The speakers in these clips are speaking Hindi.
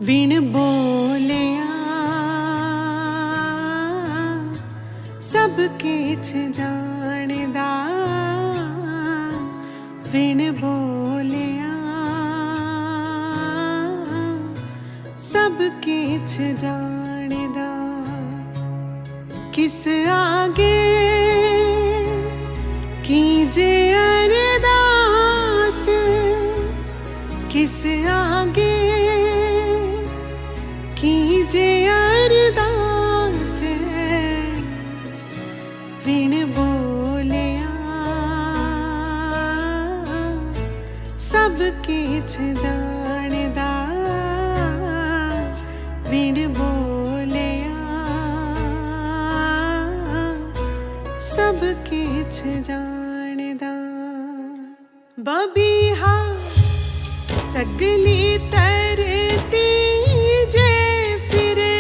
विण बोलिया सब किछ जानदा, विण बोलिया सब किछ जानदा। किस आगे कीजे अरदास, किस आगे कीजे अरदास, विण बोलिया सब किछ जानदा, विण बोलिया सब किछ जानदा। बबीहा सगली तरती जे फिरे,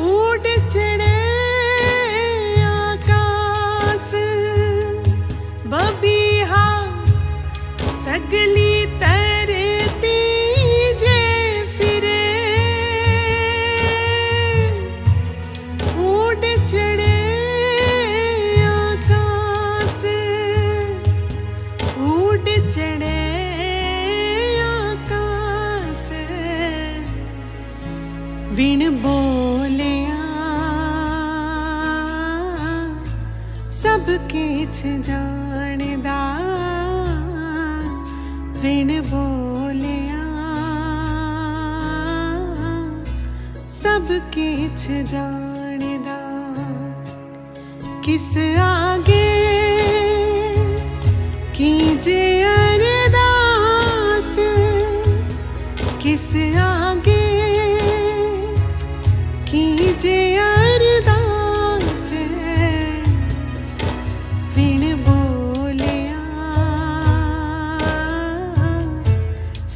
उड़ चढ़े आकाश। बबीहा सगली तरती जे फिरे, उड़ चढ़े चढ़े आकाश, विण बोलिया सब किछ जानदा, विण बोलिया सब किछ जानदा। किस आगे कीजे अरदास, किस आगे कीजे अरदास, विण बोलिया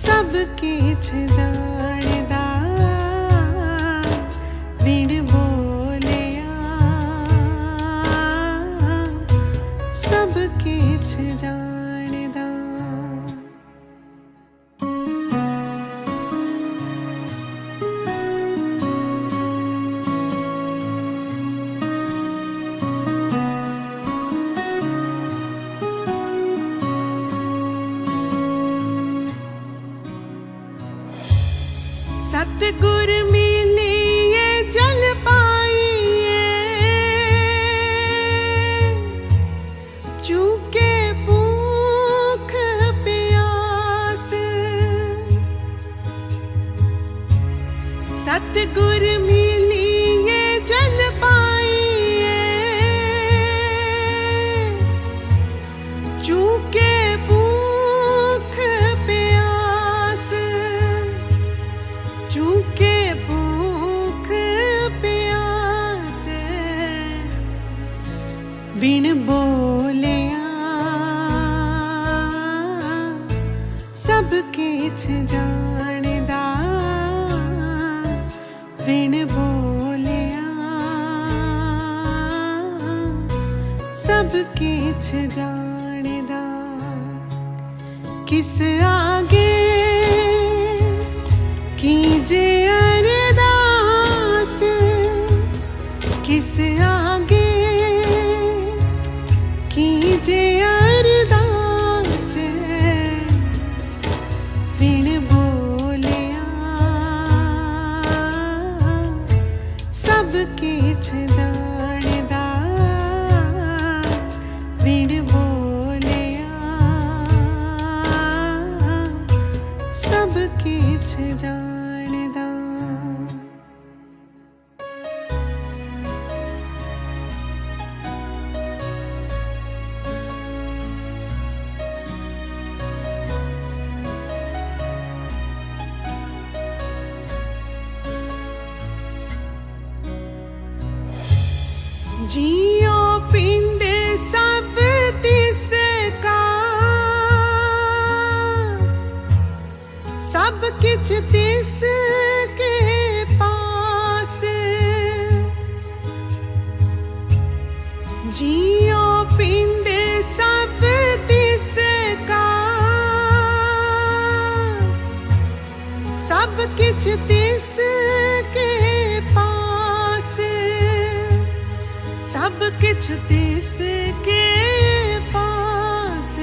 सब किछ जानदा, विण बोलिया सब किछ जानदा। सतगुर मिलिए जल पाइए, चूके भूख प्यास। सतगुर मिलिए जल पाइए, चूके भूख प्यास, चूके भूख प्यास, विण बोलिया सब किछ जानदा, विण बोलिया सब किछ जानदा। किस आगे कीजे अरदास, किस आगे कीजे अरदास, विण बोलिया सब किछ जानदा, विण बोलिया सब किछ जानदा। जियो पिंड सब तिसका, सब किछ तिसके पास। जियो पिंड सब तिसका, किछ तिस के पास, सब किछ तिस के पास।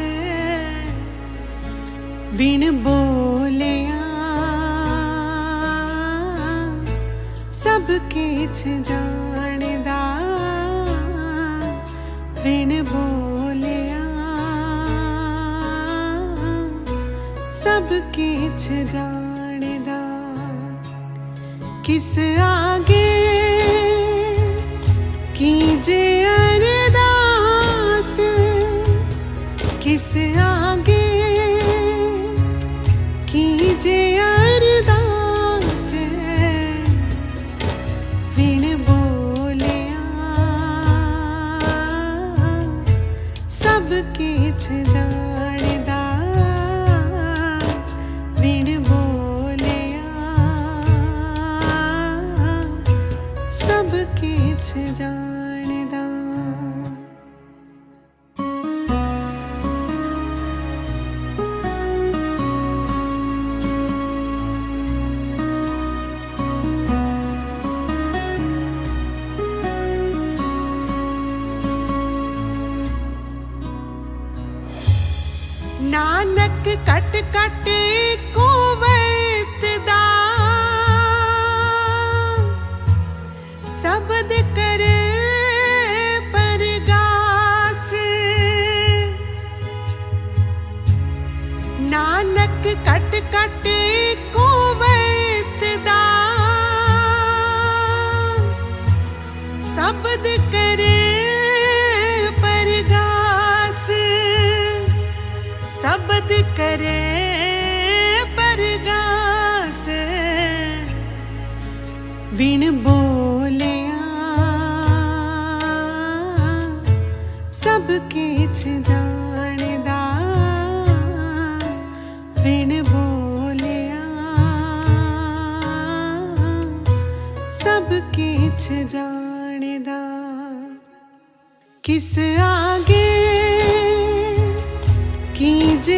बिन बोलिया सब किछ जानदा, बिन बोलिया सब किछ जानदा। किस आगे कीजे अरदास, किस आगे कीजे अरदास। बिन बोलिया सब किछ जानदा, बिन बोलिया सब किछ जानदा। नानक कट कट को वरतदा, शब्द करे परगास। नानक कट कट को वरतदा, शब्द करे परगास। शब्द करे परगास। बिन बोलिया सब किछ जानदा, बिन बोलिया सब किछ जानदा। किस आगे कीजे